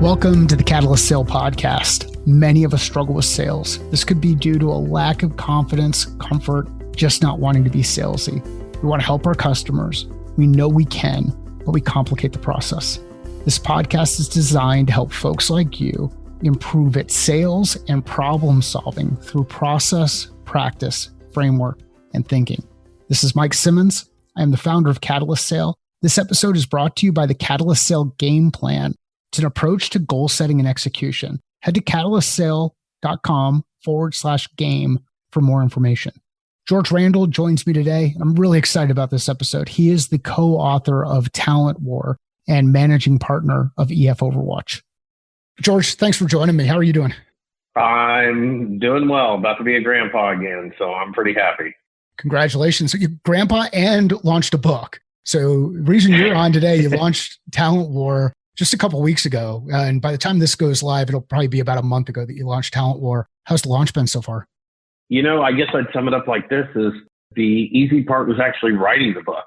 Welcome to the Catalyst Sale Podcast. Many of us struggle with sales. This could be due to a lack of confidence, comfort, just not wanting to be salesy. We want to help our customers. We know we can, but we complicate the process. This podcast is designed to help folks like you improve at sales and problem solving through process, practice, framework, and thinking. This is Mike Simmons. I am the founder of Catalyst Sale. This episode is brought to you by the Catalyst Sale Game Plan. It's an approach to goal setting and execution. Head to catalystsale.com/game for more information. George Randle joins me today. I'm really excited about this episode. He is the co-author of Talent War and managing partner of EF Overwatch. George, thanks for joining me. How are you doing? I'm doing well. About to be a grandpa again, so I'm pretty happy. Congratulations. So you're grandpa and launched a book. So the reason you're on today, you launched Talent War just a couple of weeks ago. And by the time this goes live, it'll probably be about a month ago that you launched Talent War. How's the launch been so far? You know, I guess I'd sum it up like this: is the easy part was actually writing the book.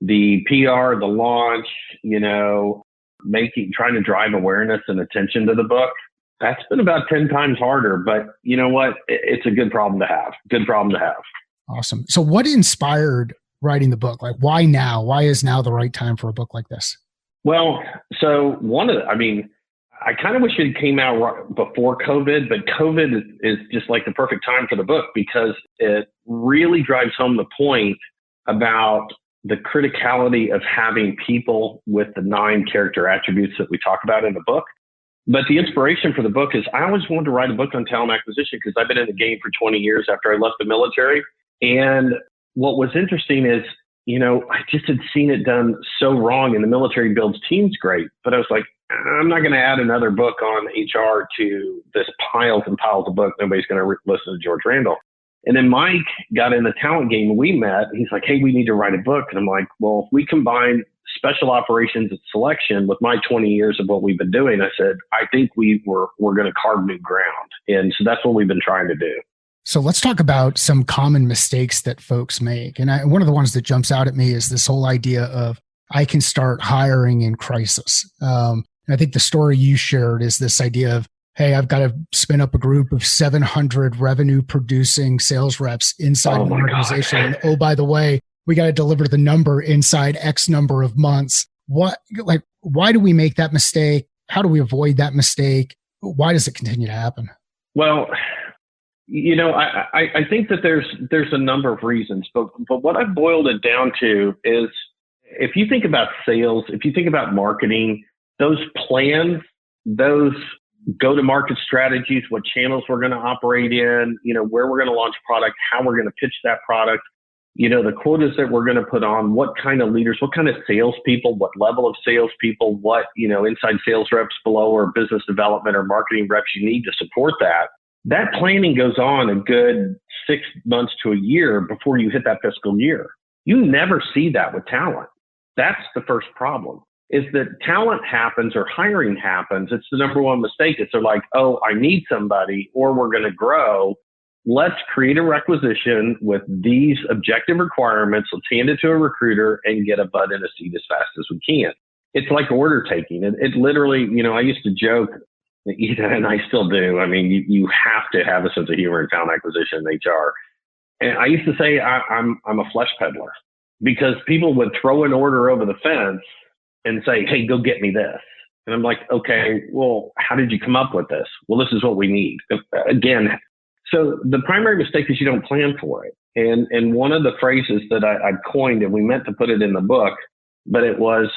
The PR, the launch, trying to drive awareness and attention to the book. That's been about 10 times harder, but you know what? It's a good problem to have. Good problem to have. Awesome. So what inspired writing the book? Like, why now? Why is now the right time for a book like this? Well, so I kind of wish it came out right before COVID, but COVID is just like the perfect time for the book because it really drives home the point about the criticality of having people with the 9 character attributes that we talk about in the book. But the inspiration for the book is I always wanted to write a book on talent acquisition because I've been in the game for 20 years after I left the military. And what was interesting is, I just had seen it done so wrong, and the military builds teams great. But I was like, I'm not going to add another book on HR to this piles and piles of books. Nobody's going to listen to George Randle. And then Mike got in the talent game and we met. He's like, hey, we need to write a book. And I'm like, well, if we combine special operations and selection with my 20 years of what we've been doing, I said, I think we're going to carve new ground. And so that's what we've been trying to do. So let's talk about some common mistakes that folks make. And one of the ones that jumps out at me is this whole idea of I can start hiring in crisis. And I think the story you shared is this idea of, hey, I've got to spin up a group of 700 revenue producing sales reps inside an organization. And, oh, by the way, we got to deliver the number inside X number of months. Why do we make that mistake? How do we avoid that mistake? Why does it continue to happen? Well, I think that there's a number of reasons, but what I've boiled it down to is if you think about sales, if you think about marketing, those plans, those go-to-market strategies, what channels we're going to operate in, where we're going to launch product, how we're going to pitch that product, the quotas that we're going to put on, what kind of leaders, what kind of salespeople, what level of salespeople, what, inside sales reps below or business development or marketing reps you need to support that. That planning goes on a good 6 months to a year before you hit that fiscal year. You never see that with talent. That's the first problem, is that talent happens or hiring happens. It's the number one mistake. It's they're like, oh, I need somebody or we're going to grow. Let's create a requisition with these objective requirements. Let's hand it to a recruiter and get a butt in a seat as fast as we can. It's like order taking. It literally, I used to joke, and I still do. I mean, you have to have a sense of humor in talent acquisition and HR. And I used to say I'm a flesh peddler because people would throw an order over the fence and say, hey, go get me this. And I'm like, okay, well, how did you come up with this? Well, this is what we need. Again, so the primary mistake is you don't plan for it. And one of the phrases that I coined, and we meant to put it in the book, but it was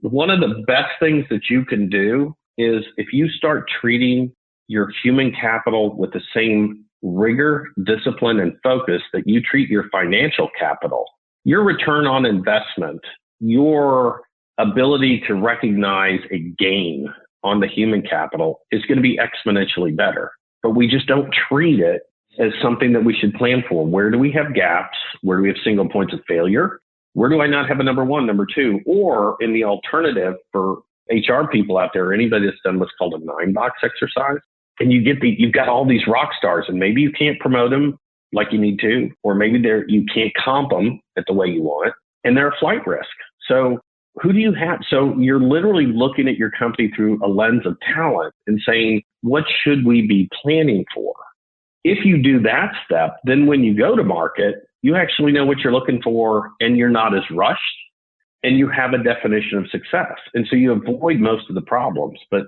one of the best things that you can do is if you start treating your human capital with the same rigor, discipline, and focus that you treat your financial capital, your return on investment, your ability to recognize a gain on the human capital is going to be exponentially better. But we just don't treat it as something that we should plan for. Where do we have gaps? Where do we have single points of failure? Where do I not have a number one, number two? Or in the alternative for HR people out there, anybody that's done what's called a 9-box exercise, and you've got all these rock stars, and maybe you can't promote them like you need to, or maybe you can't comp them at the way you want, and they're a flight risk. So who do you have? So you're literally looking at your company through a lens of talent and saying, what should we be planning for? If you do that step, then when you go to market, you actually know what you're looking for and you're not as rushed and you have a definition of success. And so you avoid most of the problems. But,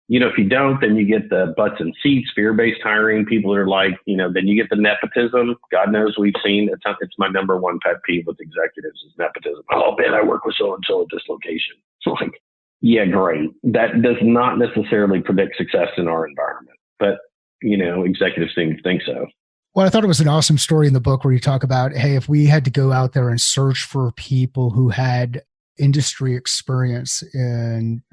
if you don't, then you get the butts and seats, fear-based hiring. People are like, then you get the nepotism. God knows we've seen, it's my number one pet peeve with executives is nepotism. Oh, man, I work with so-and-so at this location. It's like, yeah, great. That does not necessarily predict success in our environment. But, executives seem to think so. Well, I thought it was an awesome story in the book where you talk about, hey, if we had to go out there and search for people who had industry experience in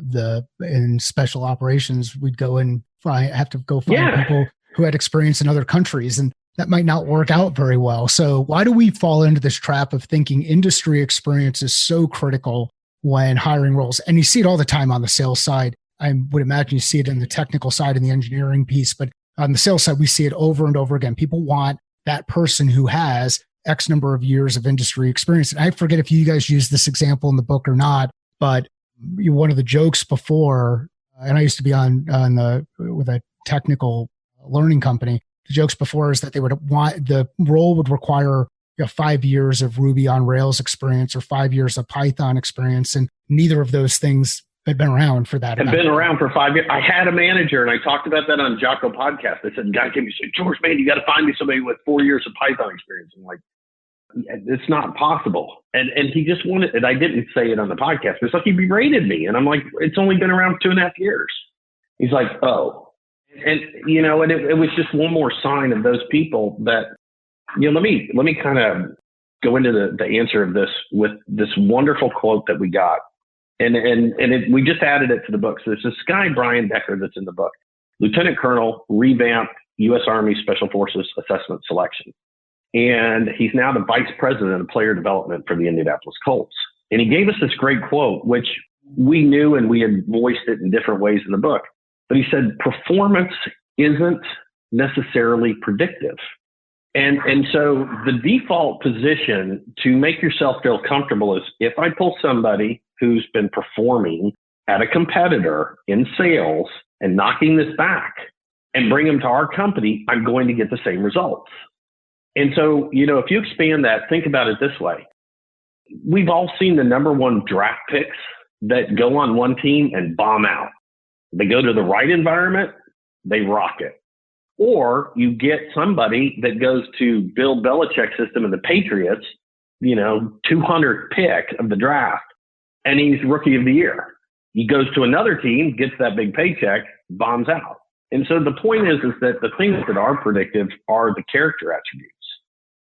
special operations, we'd go and have to go find people who had experience in other countries, and that might not work out very well. So why do we fall into this trap of thinking industry experience is so critical when hiring roles? And you see it all the time on the sales side. I would imagine you see it in the technical side and the engineering piece, but on the sales side, we see it over and over again. People want that person who has X number of years of industry experience. And I forget if you guys use this example in the book or not, but one of the jokes before, and I used to be with a technical learning company, the jokes before is that they would want, the role would require 5 years of Ruby on Rails experience or 5 years of Python experience. And neither of those things had been around for that. Had been around for 5 years. I had a manager, and I talked about that on Jocko podcast. I said, guy came and said, George, man, you got to find me somebody with 4 years of Python experience. I'm like, it's not possible. And he just wanted it. I didn't say it on the podcast, but it's like he berated me. And I'm like, it's only been around 2.5 years. He's like, oh. And, and it was just one more sign of those people that, let me kind of go into the answer of this with this wonderful quote that we got. And we just added it to the book. So there's this guy, Brian Decker, that's in the book, Lieutenant Colonel, revamped U.S. Army Special Forces Assessment Selection. And he's now the vice president of player development for the Indianapolis Colts. And he gave us this great quote, which we knew and we had voiced it in different ways in the book. But he said, performance isn't necessarily predictive. And so the default position to make yourself feel comfortable is if I pull somebody who's been performing at a competitor in sales and knocking this back and bring them to our company, I'm going to get the same results. And so, if you expand that, think about it this way. We've all seen the number one draft picks that go on one team and bomb out. They go to the right environment, they rock it. Or you get somebody that goes to Bill Belichick's system of the Patriots, 200th pick of the draft, and he's rookie of the year. He goes to another team, gets that big paycheck, bombs out. And so the point is that the things that are predictive are the character attributes.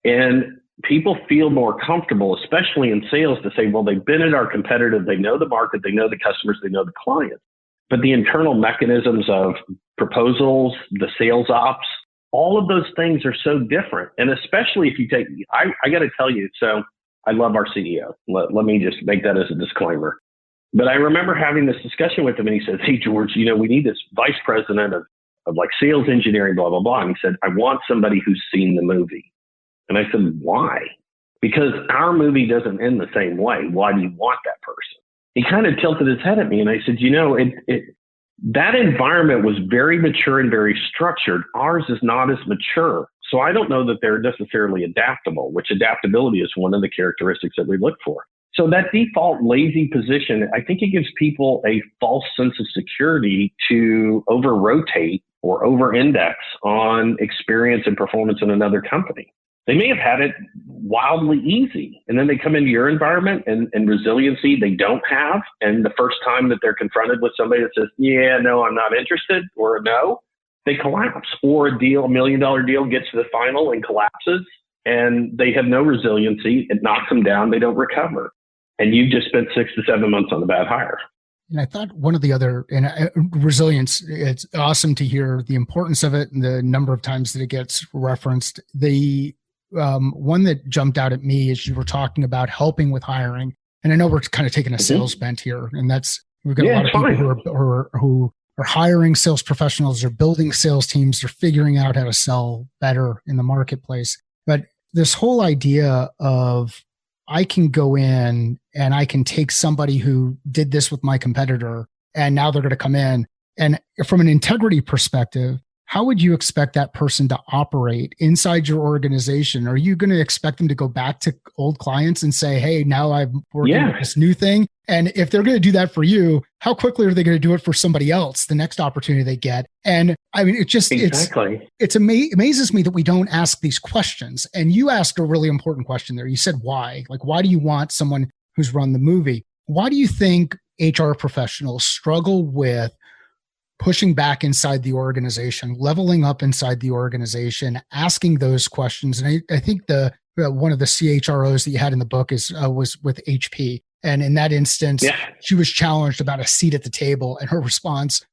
And people feel more comfortable, especially in sales, to say, well, they've been at our competitor, they know the market, they know the customers, they know the clients. But the internal mechanisms of proposals, the sales ops, all of those things are so different. And especially if you take, I got to tell you, so I love our CEO. Let me just make that as a disclaimer. But I remember having this discussion with him and he said, hey, George, we need this vice president of like sales engineering, blah, blah, blah. And he said, I want somebody who's seen the movie. And I said, why? Because our movie doesn't end the same way. Why do you want that person? He kind of tilted his head at me and I said, that environment was very mature and very structured. Ours is not as mature. So I don't know that they're necessarily adaptable, which adaptability is one of the characteristics that we look for. So that default lazy position, I think it gives people a false sense of security to over-rotate or over-index on experience and performance in another company. They may have had it wildly easy, and then they come into your environment and resiliency they don't have. And the first time that they're confronted with somebody that says, yeah, no, I'm not interested, or no, they collapse. Or a $1 million deal gets to the final and collapses, and they have no resiliency. It knocks them down. They don't recover. And you've just spent 6 to 7 months on the bad hire. And I thought one of the other, resilience, it's awesome to hear the importance of it and the number of times that it gets referenced. The one that jumped out at me is you were talking about helping with hiring. And I know we're kind of taking a sales bent here, and we've got a lot of people who are hiring sales professionals, they're building sales teams, they're figuring out how to sell better in the marketplace. But this whole idea of I can go in and I can take somebody who did this with my competitor and now they're going to come in. And from an integrity perspective, how would you expect that person to operate inside your organization? Are you going to expect them to go back to old clients and say, hey, now I'm working with this new thing? And if they're going to do that for you, how quickly are they going to do it for somebody else, the next opportunity they get? And I mean, it just, it amazes me that we don't ask these questions. And you asked a really important question there. You said, why? Like, why do you want someone who's run the movie? Why do you think HR professionals struggle with pushing back inside the organization, leveling up inside the organization, asking those questions? And I think one of the CHROs that you had in the book was with HP. And in that instance, she was challenged about a seat at the table, and her response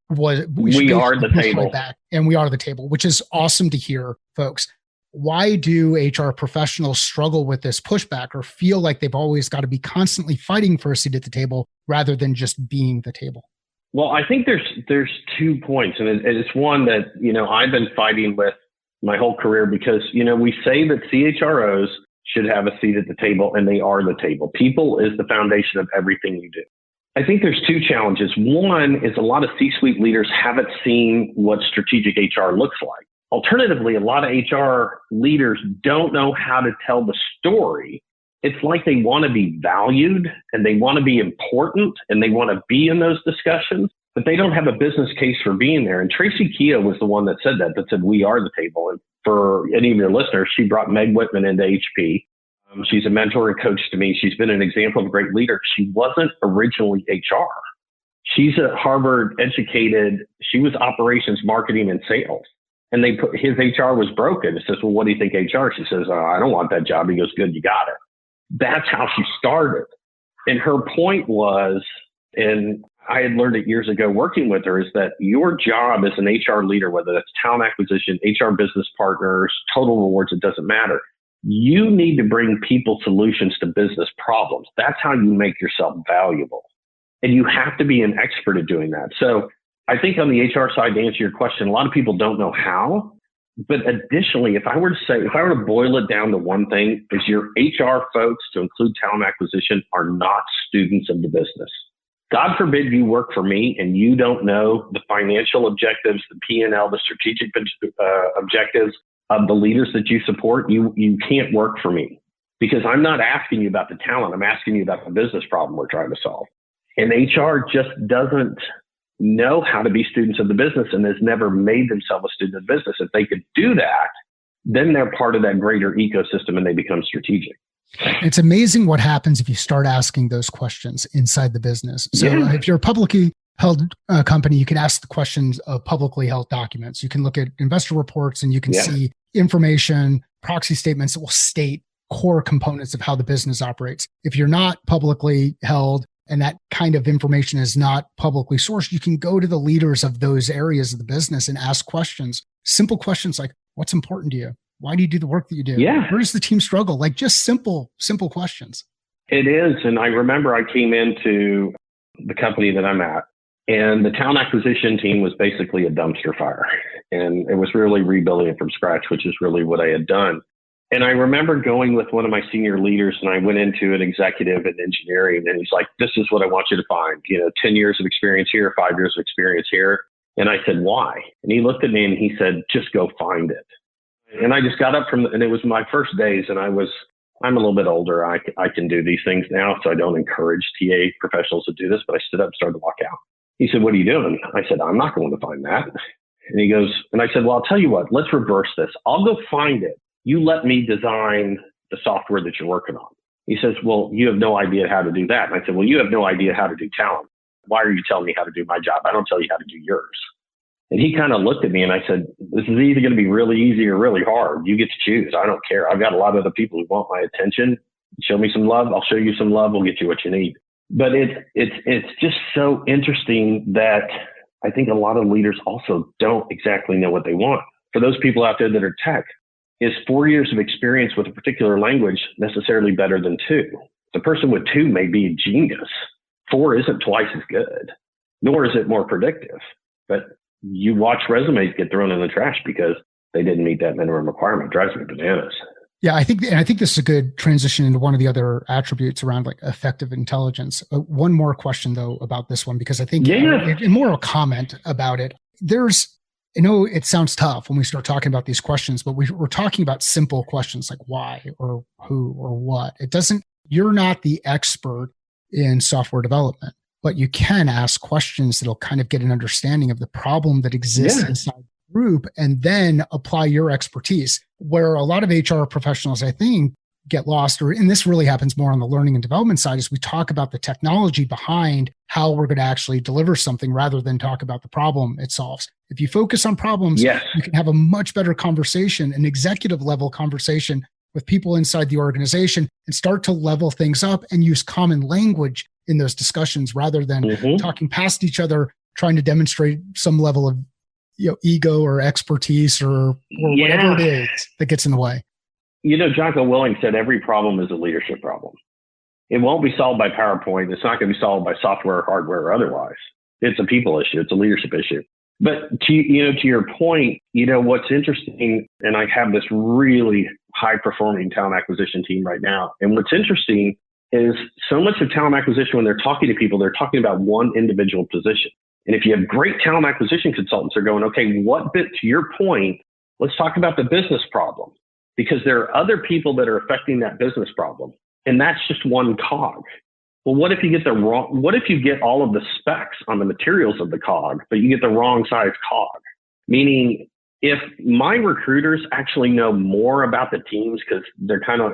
was, we are the table. Right back, and we are the table, which is awesome to hear, folks. Why do HR professionals struggle with this pushback or feel like they've always got to be constantly fighting for a seat at the table rather than just being the table? Well, I think there's 2 points, and it's one that, I've been fighting with my whole career because, we say that CHROs should have a seat at the table, and they are the table. People is the foundation of everything you do. I think there's 2 challenges. One is a lot of C-suite leaders haven't seen what strategic HR looks like. Alternatively, a lot of HR leaders don't know how to tell the story. It's like they want to be valued and they want to be important and they want to be in those discussions, but they don't have a business case for being there. And Tracy Kia was the one that said, we are the table. And for any of your listeners, she brought Meg Whitman into HP. She's a mentor and coach to me. She's been an example of a great leader. She wasn't originally HR. She's a Harvard educated. She was operations, marketing, and sales. And his HR was broken. It says, well, what do you think HR? She says, I don't want that job. He goes, good, you got it. That's how she started. And her point was, and I had learned it years ago working with her, is that your job as an HR leader, whether that's talent acquisition, HR business partners, total rewards, it doesn't matter. You need to bring people solutions to business problems. That's how you make yourself valuable. And you have to be an expert at doing that. So I think on the HR side, to answer your question, a lot of people don't know how. But additionally, if I were to boil it down to one thing, is your HR folks, to include talent acquisition, are not students of the business. God forbid you work for me and you don't know the financial objectives, the P&L, the strategic objectives of the leaders that you support. You can't work for me because I'm not asking you about the talent. I'm asking you about the business problem we're trying to solve. And HR just doesn't know how to be students of the business and has never made themselves a student of business. If they could do that, then they're part of that greater ecosystem and they become strategic. It's amazing what happens if you start asking those questions inside the business. So if you're a publicly held company, you can ask the questions of publicly held documents. You can look at investor reports and you can see information, proxy statements that will state core components of how the business operates. If you're not publicly held, and that kind of information is not publicly sourced, you can go to the leaders of those areas of the business and ask questions, simple questions like, what's important to you? Why do you do the work that you do? Where does the team struggle? Like just simple questions. It is. And I remember I came into the company that I'm at, and the talent acquisition team was basically a dumpster fire. And it was really rebuilding it from scratch, which is really what I had done. And I remember going with one of my senior leaders, and I went into an executive in engineering, and he's like, this is what I want you to find, 10 years of experience here, 5 years of experience here. And I said, why? And he looked at me and he said, just go find it. And I just got up and it was my first days, and I'm a little bit older. I can do these things now, so I don't encourage TA professionals to do this, but I stood up and started to walk out. He said, what are you doing? I said, I'm not going to find that. And he goes, and I said, well, I'll tell you what, let's reverse this. I'll go find it. You let me design the software that you're working on. He says, well, you have no idea how to do that. And I said, well, you have no idea how to do talent. Why are you telling me how to do my job? I don't tell you how to do yours. And he kind of looked at me and I said, this is either going to be really easy or really hard. You get to choose. I don't care. I've got a lot of other people who want my attention. Show me some love. I'll show you some love. We'll get you what you need. But it's just so interesting that I think a lot of leaders also don't exactly know what they want. For those people out there that are tech, is 4 years of experience with a particular language necessarily better than 2? The person with 2 may be a genius. 4 isn't twice as good, nor is it more predictive. But you watch resumes get thrown in the trash because they didn't meet that minimum requirement. It drives me bananas. Yeah, I think this is a good transition into one of the other attributes around like effective intelligence. One more question though about this one, because I think and more a comment about it. I know it sounds tough when we start talking about these questions, but we're talking about simple questions like why or who or what. You're not the expert in software development, but you can ask questions that'll kind of get an understanding of the problem that exists inside the group and then apply your expertise. Where a lot of HR professionals, I think, get lost, and this really happens more on the learning and development side, is we talk about the technology behind how we're going to actually deliver something rather than talk about the problem it solves. If you focus on problems, you can have a much better conversation, an executive level conversation with people inside the organization and start to level things up and use common language in those discussions rather than talking past each other, trying to demonstrate some level of ego or expertise or whatever it is that gets in the way. Jocko Willing said every problem is a leadership problem. It won't be solved by PowerPoint. It's not going to be solved by software, hardware, or otherwise. It's a people issue. It's a leadership issue. But to your point, what's interesting, and I have this really high performing talent acquisition team right now. And what's interesting is so much of talent acquisition, when they're talking to people, they're talking about one individual position. And if you have great talent acquisition consultants, they're going, okay, what bit, to your point, let's talk about the business problem, because there are other people that are affecting that business problem. And that's just one cog. Well, what if you get all of the specs on the materials of the cog, but you get the wrong size cog? Meaning, if my recruiters actually know more about the teams, because they're kind of,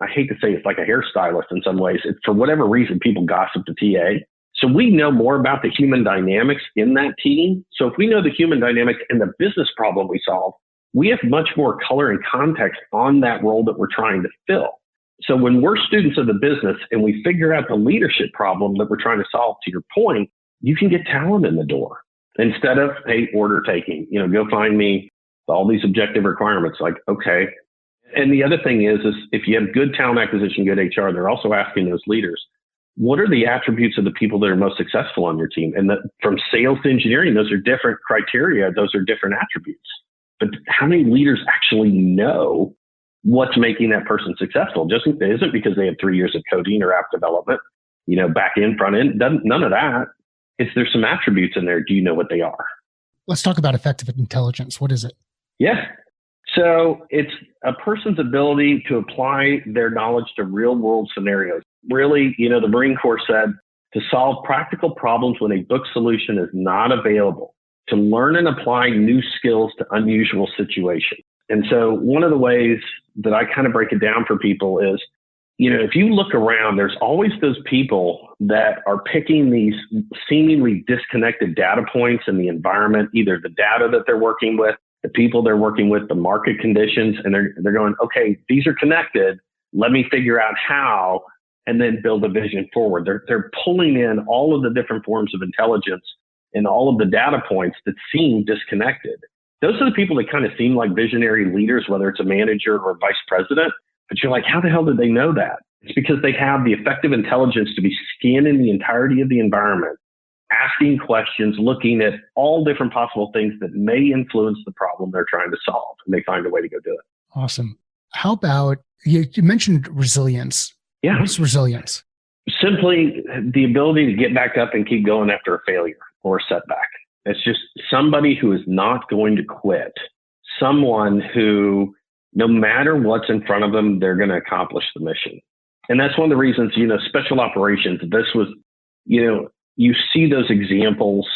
I hate to say it's like a hairstylist in some ways. For whatever reason, people gossip to TA. So we know more about the human dynamics in that team. So if we know the human dynamics and the business problem we solve, we have much more color and context on that role that we're trying to fill. So when we're students of the business and we figure out the leadership problem that we're trying to solve, to your point, you can get talent in the door instead of, hey, order taking, go find me all these objective requirements. Like, okay. And the other thing is if you have good talent acquisition, good HR, they're also asking those leaders, what are the attributes of the people that are most successful on your team? And from sales to engineering, those are different criteria. Those are different attributes. But how many leaders actually know what's making that person successful? Just isn't because they have 3 years of coding or app development, back end, front end, none of that. There's some attributes in there. Do you know what they are? Let's talk about effective intelligence. What is it? Yeah. So it's a person's ability to apply their knowledge to real world scenarios. Really, the Marine Corps said to solve practical problems when a book solution is not available, to learn and apply new skills to unusual situations. And so one of the ways that I kind of break it down for people is, if you look around, there's always those people that are picking these seemingly disconnected data points in the environment, either the data that they're working with, the people they're working with, the market conditions, and they're going, okay, these are connected. Let me figure out how, and then build a vision forward. They're pulling in all of the different forms of intelligence and all of the data points that seem disconnected. Those are the people that kind of seem like visionary leaders, whether it's a manager or a vice president. But you're like, how the hell did they know that? It's because they have the effective intelligence to be scanning the entirety of the environment, asking questions, looking at all different possible things that may influence the problem they're trying to solve, and they find a way to go do it. Awesome. How about, you mentioned resilience. Yeah. What's resilience? Simply the ability to get back up and keep going after a failure or a setback. It's just somebody who is not going to quit. Someone who, no matter what's in front of them, they're going to accomplish the mission. And that's one of the reasons, special operations, this was, you see those examples.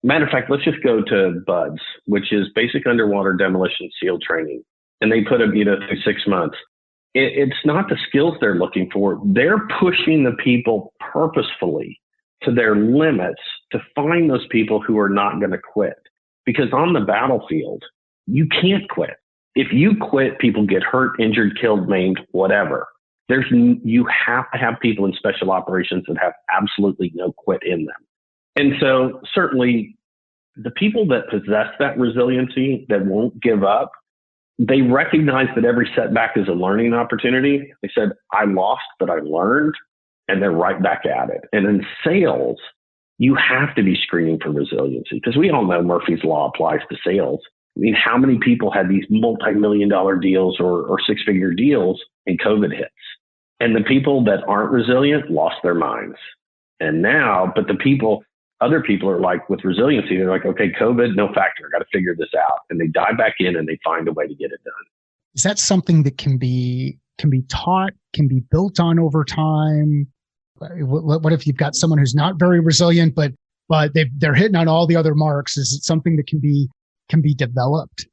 Matter of fact, let's just go to BUDS, which is Basic Underwater Demolition SEAL Training. And they put them, through 6 months. It's not the skills they're looking for. They're pushing the people purposefully to their limits to find those people who are not going to quit. Because on the battlefield, you can't quit. If you quit, people get hurt, injured, killed, maimed, whatever. You have to have people in special operations that have absolutely no quit in them. And so certainly the people that possess that resiliency, that won't give up, they recognize that every setback is a learning opportunity. They said, I lost, but I learned, and they're right back at it. And in sales, you have to be screening for resiliency, because we all know Murphy's Law applies to sales. I mean, how many people had these multi-million dollar deals or six-figure deals and COVID hits? And the people that aren't resilient lost their minds. And now, but other people are like, with resiliency, they're like, okay, COVID, no factor. I got to figure this out. And they dive back in and they find a way to get it done. Is that something that can be taught, can be built on over time? What if you've got someone who's not very resilient, but they're hitting on all the other marks? Is it something that can be developed?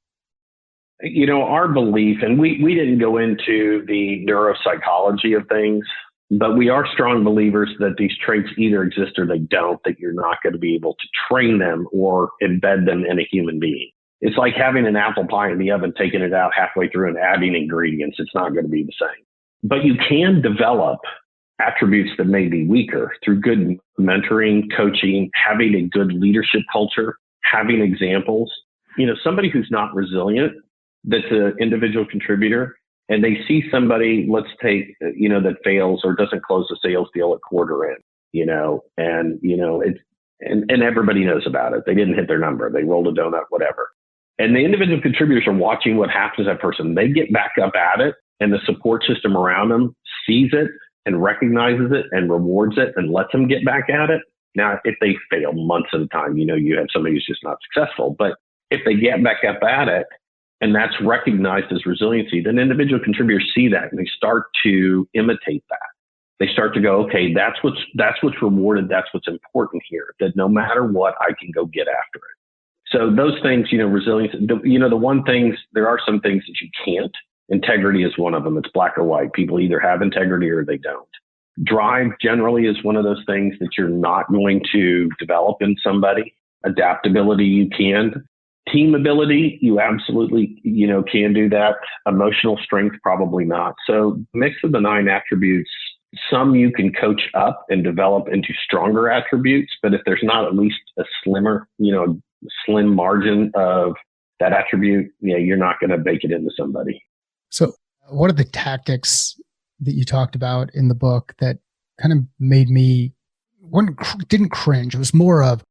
You know, our belief, and we didn't go into the neuropsychology of things, but we are strong believers that these traits either exist or they don't, that you're not going to be able to train them or embed them in a human being. It's like having an apple pie in the oven, taking it out halfway through and adding ingredients. It's not going to be the same. But you can develop attributes that may be weaker through good mentoring, coaching, having a good leadership culture, having examples. You know, somebody who's not resilient, that's an individual contributor, and they see somebody, let's take, that fails or doesn't close a sales deal at quarter end, and everybody knows about it. They didn't hit their number. They rolled a donut, whatever. And the individual contributors are watching what happens to that person. They get back up at it, and the support system around them sees it and recognizes it and rewards it and lets them get back at it. Now, if they fail months at a time, you have somebody who's just not successful. But if they get back up at it, and that's recognized as resiliency, then individual contributors see that and they start to imitate that. They start to go, okay, that's what's rewarded. That's what's important here, that no matter what, I can go get after it. So those things, resilience, the one things, there are some things that you can't. Integrity is one of them. It's black or white. People either have integrity or they don't. Drive generally is one of those things that you're not going to develop in somebody. Adaptability, you can. Team ability, you absolutely, can do that. Emotional strength, probably not. So mix of the 9 attributes, some you can coach up and develop into stronger attributes, but if there's not at least a slim margin of that attribute, you're not going to bake it into somebody. So what are the tactics that you talked about in the book that kind of made me, didn't cringe. It was more of,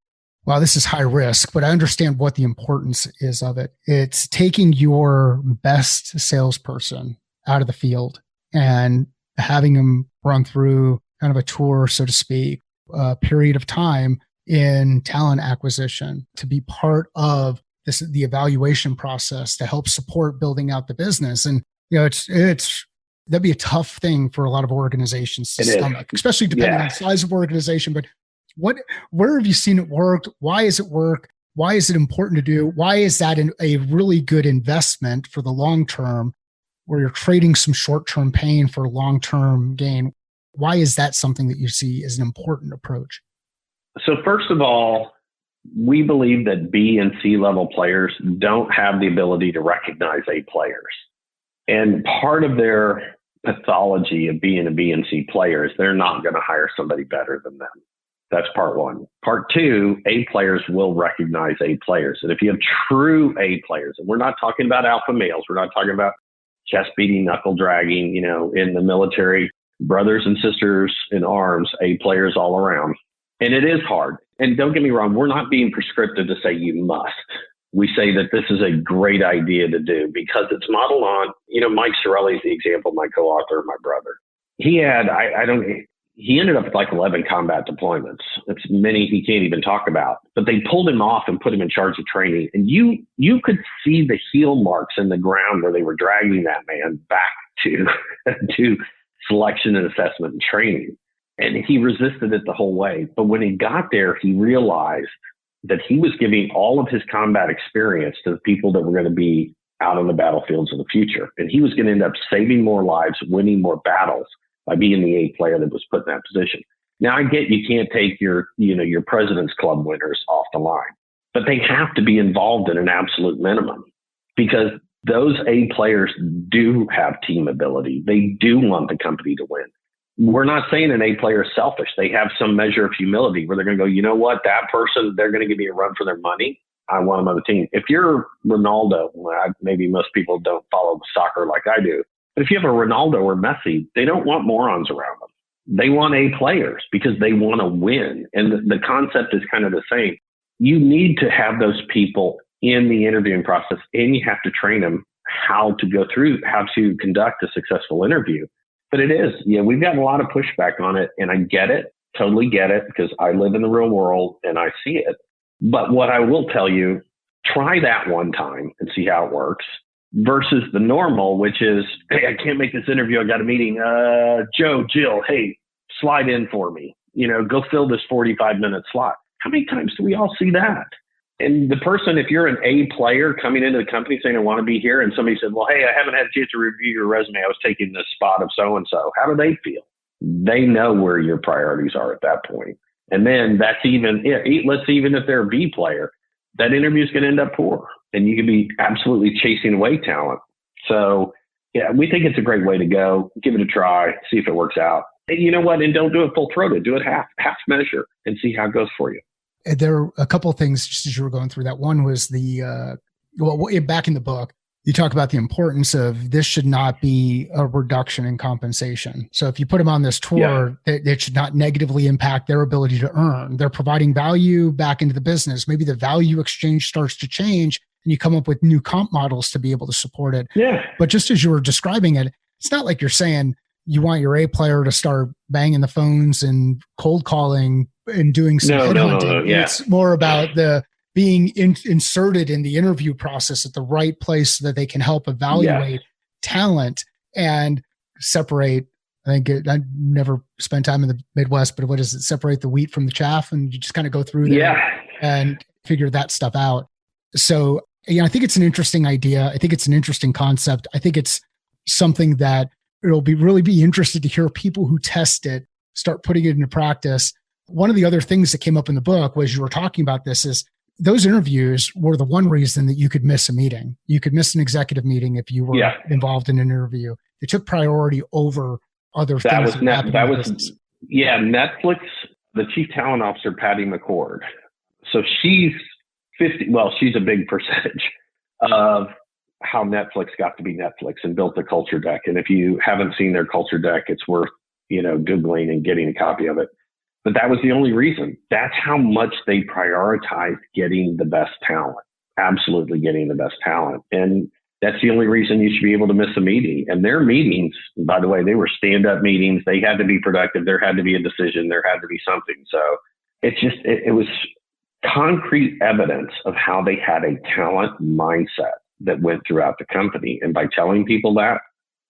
wow, this is high risk, but I understand what the importance is of it. It's taking your best salesperson out of the field and having them run through kind of a tour, so to speak, a period of time in talent acquisition to be part of the evaluation process to help support building out the business. And, that'd be a tough thing for a lot of organizations to stomach, especially depending on the size of organization. But where have you seen it work? Why is it work? Why is it important to do? Why is that a really good investment for the long term, where you're trading some short-term pain for long-term gain? Why is that something that you see as an important approach? So first of all, we believe that B and C level players don't have the ability to recognize A players. And part of their pathology of being a B and C player is they're not going to hire somebody better than them. That's part one. Part two, A players will recognize A players. And if you have true A players, and we're not talking about alpha males, we're not talking about chest beating, knuckle dragging, in the military, brothers and sisters in arms, A players all around. And it is hard. And don't get me wrong, we're not being prescriptive to say you must. We say that this is a great idea to do because it's modeled on, Mike Sorelli is the example, my co-author, my brother. He had, he ended up with like 11 combat deployments. It's many he can't even talk about, but they pulled him off and put him in charge of training. And you could see the heel marks in the ground where they were dragging that man back to, to selection and assessment and training. And he resisted it the whole way. But when he got there, he realized that he was giving all of his combat experience to the people that were going to be out on the battlefields of the future. And he was going to end up saving more lives, winning more battles by being the A player that was put in that position. Now, I get you can't take your President's Club winners off the line, but they have to be involved in an absolute minimum because those A players do have team ability. They do want the company to win. We're not saying an A player is selfish. They have some measure of humility where they're going to go, you know what, that person, they're going to give me a run for their money. I want them on the team. If you're Ronaldo, maybe most people don't follow soccer like I do, but if you have a Ronaldo or Messi, they don't want morons around them. They want A players because they want to win. And the concept is kind of the same. You need to have those people in the interviewing process, and you have to train them how to conduct a successful interview. But it is, we've gotten a lot of pushback on it, and I get it, totally get it, because I live in the real world and I see it. But what I will tell you, try that one time and see how it works versus the normal, which is, hey, I can't make this interview. I got a meeting. Joe, Jill, hey, slide in for me. Go fill this 45-minute slot. How many times do we all see that? And the person, if you're an A player coming into the company saying, I want to be here, and somebody said, well, hey, I haven't had a chance to review your resume. I was taking this spot of so-and-so. How do they feel? They know where your priorities are at that point. And then that's even if they're a B player, that interview is going to end up poor, and you can be absolutely chasing away talent. So, we think it's a great way to go. Give it a try, see if it works out. And you know what? And don't do it full throated. Do it half measure and see how it goes for you. There are a couple of things just as you were going through that. One was back in the book, you talk about the importance of this should not be a reduction in compensation. So if you put them on this tour, it should not negatively impact their ability to earn. They're providing value back into the business. Maybe the value exchange starts to change and you come up with new comp models to be able to support it. Yeah. But just as you were describing it, it's not like you're saying you want your A player to start banging the phones and cold calling and doing some headhunting. No. Yeah. It's more about the being inserted in the interview process at the right place so that they can help evaluate talent and separate. I never spent time in the Midwest, but what is it? Separate the wheat from the chaff, and you just kind of go through there and figure that stuff out. So, I think it's an interesting idea. I think it's an interesting concept. I think it's something that it'll really be interested to hear people who test it start putting it into practice. One of the other things that came up in the book was you were talking about this is those interviews were the one reason that you could miss a meeting. You could miss an executive meeting if you were involved in an interview. It took priority over other things. Netflix, the chief talent officer, Patty McCord. So she's 50. Well, she's a big percentage of how Netflix got to be Netflix and built the culture deck. And if you haven't seen their culture deck, it's worth, Googling and getting a copy of it. But that was the only reason. That's how much they prioritized getting the best talent, absolutely getting the best talent. And that's the only reason you should be able to miss a meeting. And their meetings, by the way, they were stand-up meetings. They had to be productive. There had to be a decision. There had to be something. So it was concrete evidence of how they had a talent mindset that went throughout the company. And by telling people that,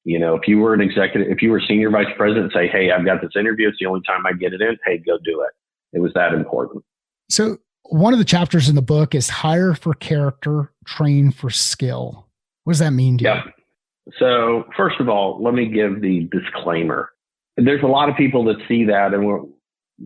if you were an executive, if you were senior vice president, say, hey, I've got this interview. It's the only time I get it in. Hey, go do it. It was that important. So one of the chapters in the book is hire for character, train for skill. What does that mean to you? So first of all, let me give the disclaimer. There's a lot of people that see that, and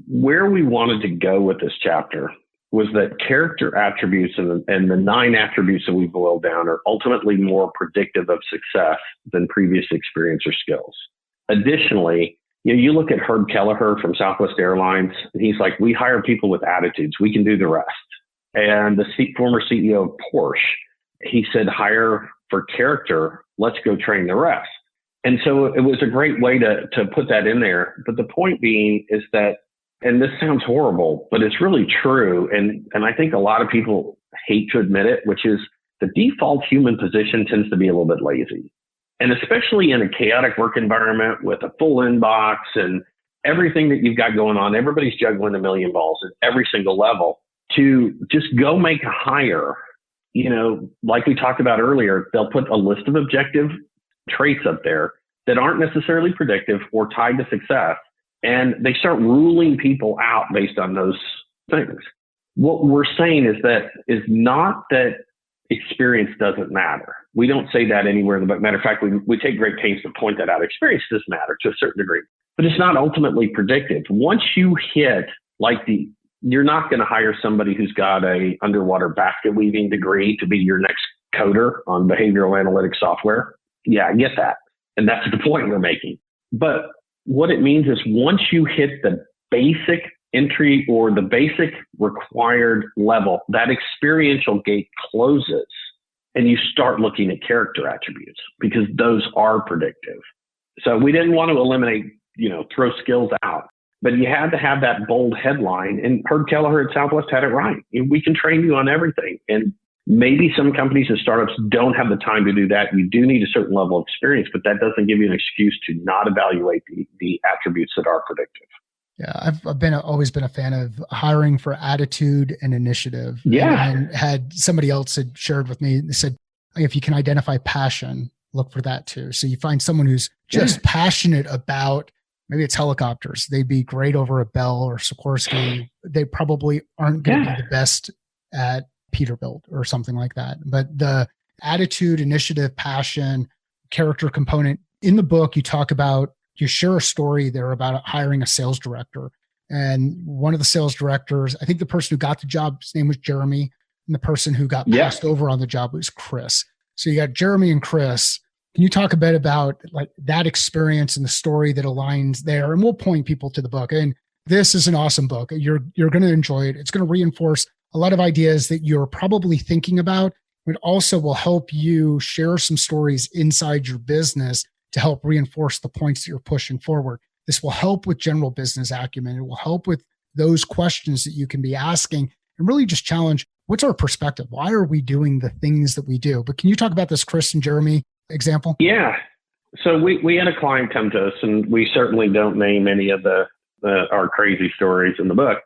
where we wanted to go with this chapter was that character attributes and the 9 attributes that we boiled down are ultimately more predictive of success than previous experience or skills. Additionally, you look at Herb Kelleher from Southwest Airlines, and he's like, we hire people with attitudes. We can do the rest. And the former CEO of Porsche, he said, hire for character. Let's go train the rest. And so it was a great way to put that in there. But the point being is that, and this sounds horrible, but it's really true. And I think a lot of people hate to admit it, which is the default human position tends to be a little bit lazy. And especially in a chaotic work environment with a full inbox and everything that you've got going on, everybody's juggling a million balls at every single level. To just go make a hire, like we talked about earlier, they'll put a list of objective traits up there that aren't necessarily predictive or tied to success. And they start ruling people out based on those things. What we're saying is not that experience doesn't matter. We don't say that anywhere in the book. Matter of fact, we take great pains to point that out. Experience does matter to a certain degree, but it's not ultimately predictive. Once you hit you're not going to hire somebody who's got a underwater basket weaving degree to be your next coder on behavioral analytics software. Yeah, I get that. And that's the point we're making. But what it means is once you hit the basic entry or the basic required level, that experiential gate closes and you start looking at character attributes because those are predictive. So we didn't want to eliminate, throw skills out, but you had to have that bold headline. And Herb Kelleher at Southwest had it right. We can train you on everything. And Maybe some companies and startups don't have the time to do that. You do need a certain level of experience, but that doesn't give you an excuse to not evaluate the attributes that are predictive. Yeah, I've always been a fan of hiring for attitude and initiative. Yeah. And had somebody else had shared with me, they said, if you can identify passion, look for that too. So you find someone who's just passionate about, maybe it's helicopters. They'd be great over a Bell or Sikorsky. They probably aren't going to be the best at Peterbilt or something like that. But the attitude, initiative, passion, character component in the book, you share a story there about hiring a sales director. And one of the sales directors, I think the person who got the job, his name was Jeremy, and the person who got passed over on the job was Chris. So you got Jeremy and Chris. Can you talk a bit about like that experience and the story that aligns there? And we'll point people to the book. And this is an awesome book. You're going to enjoy it. It's going to reinforce a lot of ideas that you're probably thinking about, but also will help you share some stories inside your business to help reinforce the points that you're pushing forward. This will help with general business acumen. It will help with those questions that you can be asking and really just challenge, what's our perspective? Why are we doing the things that we do? But can you talk about this Chris and Jeremy example? Yeah. So we had a client come to us, and we certainly don't name any of our crazy stories in the book.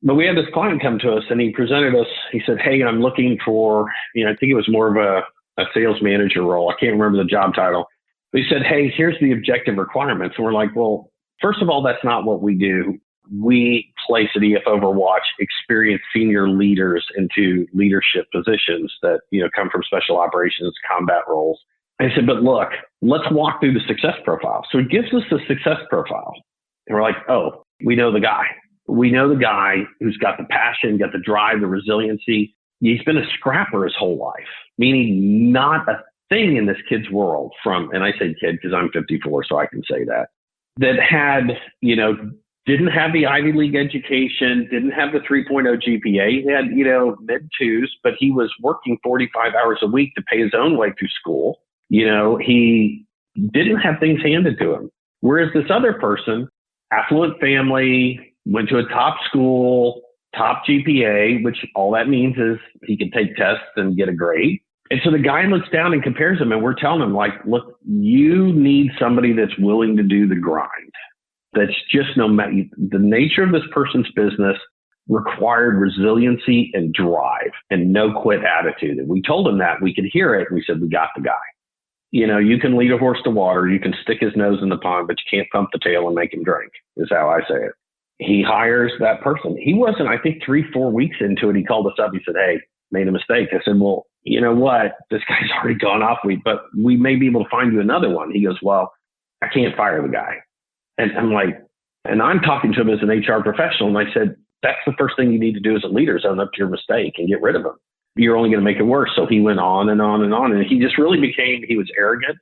But we had this client come to us, and he presented us. He said, "Hey, I'm looking for, I think it was more of a sales manager role. I can't remember the job title." But he said, "Hey, here's the objective requirements." And we're like, "Well, first of all, that's not what we do. We place at EF Overwatch experienced senior leaders into leadership positions that, come from special operations, combat roles." And I said, "But look, let's walk through the success profile." So he gives us the success profile. And we're like, "Oh, we know the guy. We know the guy who's got the passion, got the drive, the resiliency. He's been a scrapper his whole life," meaning not a thing in this kid's world and I say kid because I'm 54, so I can say that had, didn't have the Ivy League education, didn't have the 3.0 GPA. He had, mid twos, but he was working 45 hours a week to pay his own way through school. He didn't have things handed to him. Whereas this other person, affluent family, went to a top school, top GPA, which all that means is he can take tests and get a grade. And so the guy looks down and compares him, and we're telling him, like, look, you need somebody that's willing to do the grind. That's just the nature of this person's business required resiliency and drive and no quit attitude. And we told him that. We could hear it. And we said, we got the guy. You can lead a horse to water. You can stick his nose in the pond, but you can't pump the tail and make him drink, is how I say it. He hires that person. He wasn't, I think, 3-4 weeks into it. He called us up. He said, "Hey, made a mistake." I said, "Well, you know what? This guy's already gone off but we may be able to find you another one." He goes, "Well, I can't fire the guy." And I'm like, and I'm talking to him as an HR professional. And I said, that's the first thing you need to do as a leader is own up to your mistake and get rid of him. You're only going to make it worse. So he went on and on and on. And he just really he was arrogant,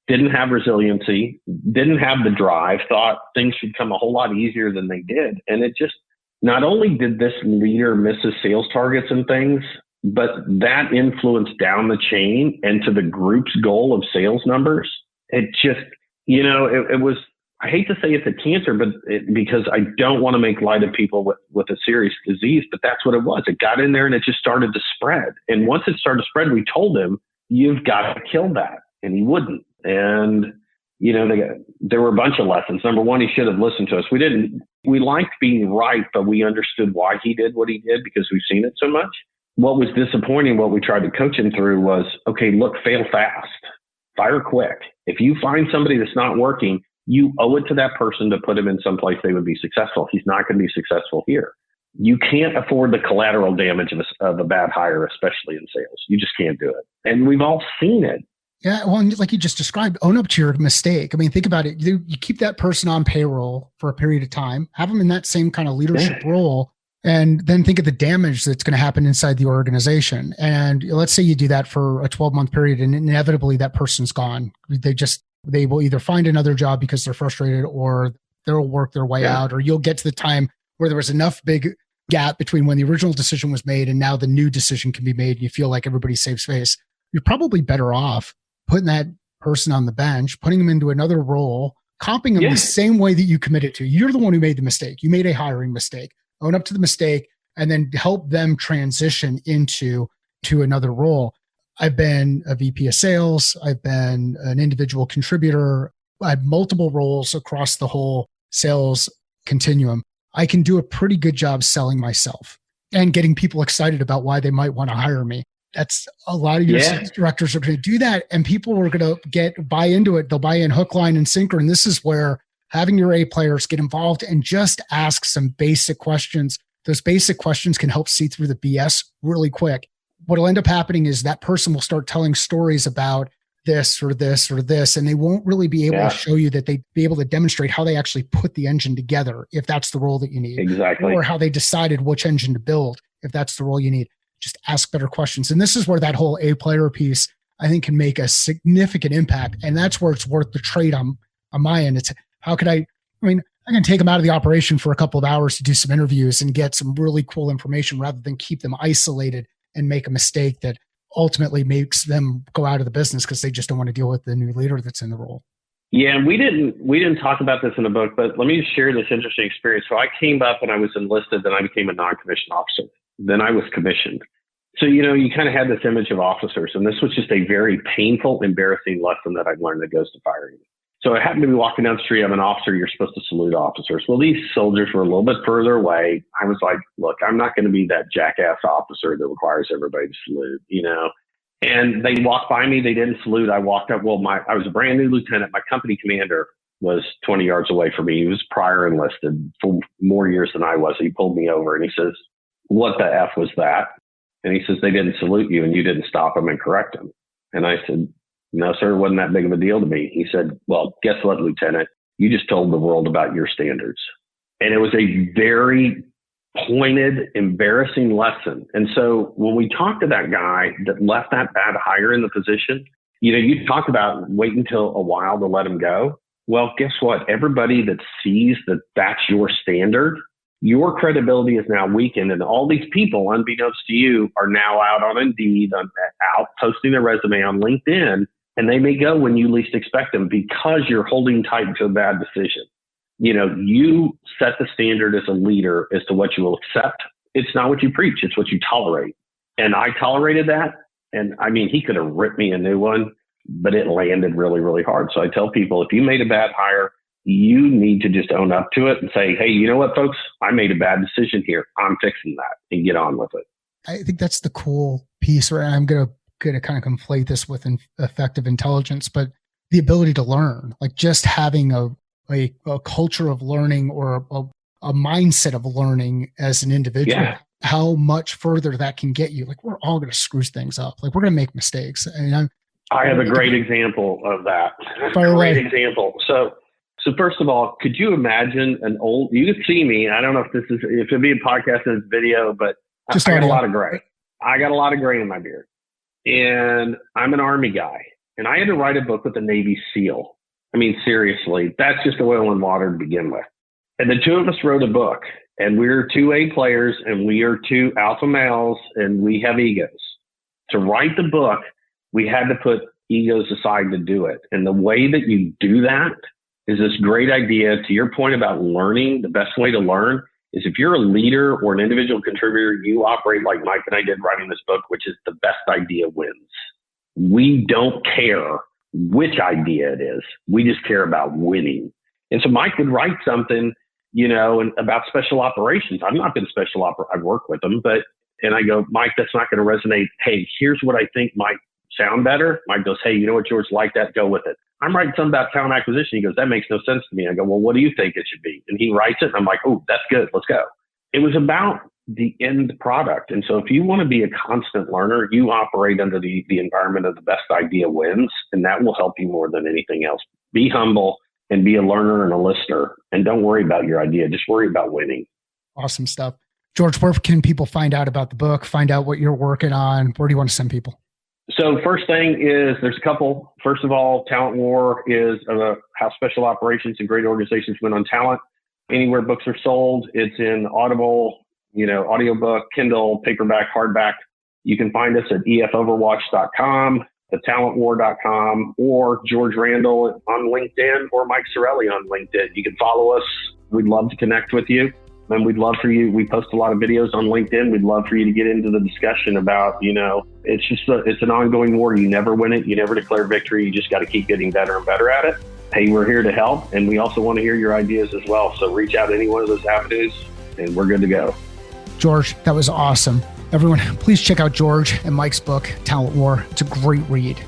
didn't have resiliency, didn't have the drive, thought things should come a whole lot easier than they did. And it just, not only did this leader miss his sales targets and things, but that influenced down the chain and to the group's goal of sales numbers. It just, it was, I hate to say it's a cancer, because I don't want to make light of people with a serious disease, but that's what it was. It got in there and it just started to spread. And once it started to spread, we told him, you've got to kill that. And he wouldn't. And, there were a bunch of lessons. Number one, he should have listened to us. We liked being right, but we understood why he did what he did because we've seen it so much. What was disappointing, what we tried to coach him through was, okay, look, fail fast, fire quick. If you find somebody that's not working, you owe it to that person to put him in some place they would be successful. He's not going to be successful here. You can't afford the collateral damage of a bad hire, especially in sales. You just can't do it. And we've all seen it. Yeah. Well, and like you just described, own up to your mistake. I mean, think about it. You keep that person on payroll for a period of time, have them in that same kind of leadership role, and then think of the damage that's going to happen inside the organization. And let's say you do that for a 12-month period and inevitably that person's gone. They will either find another job because they're frustrated, or they'll work their way out, or you'll get to the time where there was enough big gap between when the original decision was made and now the new decision can be made. And you feel like everybody saves face. You're probably better off putting that person on the bench, putting them into another role, comping them the same way that you committed to. You're the one who made the mistake. You made a hiring mistake. Own up to the mistake and then help them transition into to another role. I've been a VP of sales. I've been an individual contributor. I have multiple roles across the whole sales continuum. I can do a pretty good job selling myself and getting people excited about why they might want to hire me. That's a lot of your sales directors are going to do that, and people are going to buy into it. They'll buy in hook, line, and sinker. And this is where having your A players get involved and just ask some basic questions. Those basic questions can help see through the BS really quick. What'll end up happening is that person will start telling stories about this or this or this, and they won't really be able to show you that they'd be able to demonstrate how they actually put the engine together, if that's the role that you need. Exactly. Or how they decided which engine to build, if that's the role you need. Just ask better questions. And this is where that whole A player piece, I think, can make a significant impact. And that's where it's worth the trade on my end. It's how could I can take them out of the operation for a couple of hours to do some interviews and get some really cool information rather than keep them isolated and make a mistake that ultimately makes them go out of the business because they just don't want to deal with the new leader that's in the role. Yeah, and we didn't talk about this in the book, but let me just share this interesting experience. So I came up when I was enlisted, then I became a non-commissioned officer. Then I was commissioned. So, you kind of had this image of officers, and this was just a very painful, embarrassing lesson that I've learned that goes to firing. So I happened to be walking down the street. I'm an officer. You're supposed to salute officers. Well, these soldiers were a little bit further away. I was like, look, I'm not going to be that jackass officer that requires everybody to salute, And they walked by me. They didn't salute. I walked up. Well, I was a brand new lieutenant. My company commander was 20 yards away from me. He was prior enlisted for more years than I was. He pulled me over and he says, what the F was that? And he says, they didn't salute you and you didn't stop them and correct them. And I said, no, sir, it wasn't that big of a deal to me. He said, well, guess what, Lieutenant? You just told the world about your standards. And it was a very pointed, embarrassing lesson. And so when we talked to that guy that left that bad hire in the position, you talked about waiting till a while to let him go. Well, guess what? Everybody that sees that that's your standard, your credibility is now weakened. And all these people, unbeknownst to you, are now out on Indeed, out posting their resume on LinkedIn, and they may go when you least expect them because you're holding tight to a bad decision. You set the standard as a leader as to what you will accept. It's not what you preach. It's what you tolerate. And I tolerated that. And he could have ripped me a new one, but it landed really, really hard. So I tell people, if you made a bad hire, you need to just own up to it and say, hey, you know what, folks, I made a bad decision here. I'm fixing that and get on with it. I think that's the cool piece, right? I'm going to kind of conflate this with effective intelligence, but the ability to learn, like just having a culture of learning or a mindset of learning as an individual, how much further that can get you. Like we're all going to screw things up. Like we're going to make mistakes. And I have a great example of that. Example. So first of all, could you imagine you could see me. I don't know if it'd be a podcast and it's video, but I got a lot of gray. I got a lot of gray in my beard. And I'm an Army guy. And I had to write a book with a Navy SEAL. Seriously, that's just oil and water to begin with. And the two of us wrote a book, and we're two A players, and we are two alpha males, and we have egos. To write the book, we had to put egos aside to do it. And the way that you do that is this great idea. To your point about learning, the best way to learn is if you're a leader or an individual contributor, you operate like Mike and I did writing this book, which is the best idea wins. We don't care which idea it is. We just care about winning. And so Mike would write something, and about special operations. I've not been I've worked with them, and I go, Mike, that's not going to resonate. Hey, here's what I think might sound better. Mike goes, hey, you know what, George, like that, go with it. I'm writing something about talent acquisition. He goes, that makes no sense to me. I go, well, what do you think it should be? And he writes it, and I'm like, oh, that's good. Let's go. It was about the end product. And so if you want to be a constant learner, you operate under the environment of the best idea wins, and that will help you more than anything else. Be humble and be a learner and a listener, and don't worry about your idea. Just worry about winning. Awesome stuff. George, where can people find out about the book, find out what you're working on? Where do you want to send people? So first thing is there's a couple. First of all, Talent War is how special operations and great organizations win on talent. Anywhere books are sold, it's in Audible, audiobook, Kindle, paperback, hardback. You can find us at efoverwatch.com, thetalentwar.com, or George Randle on LinkedIn, or Mike Sorelli on LinkedIn. You can follow us. We'd love to connect with you. And we'd love for you. We post a lot of videos on LinkedIn. We'd love for you to get into the discussion about, it's an ongoing war. You never win it. You never declare victory. You just got to keep getting better and better at it. Hey, we're here to help. And we also want to hear your ideas as well. So reach out to any one of those avenues and we're good to go. George, that was awesome. Everyone, please check out George and Mike's book, Talent War. It's a great read.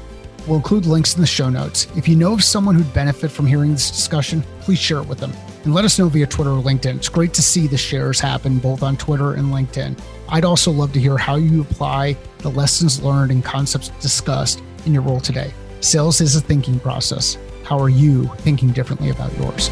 We'll include links in the show notes. If you know of someone who'd benefit from hearing this discussion, please share it with them. And let us know via Twitter or LinkedIn. It's great to see the shares happen both on Twitter and LinkedIn. I'd also love to hear how you apply the lessons learned and concepts discussed in your role today. Sales is a thinking process. How are you thinking differently about yours?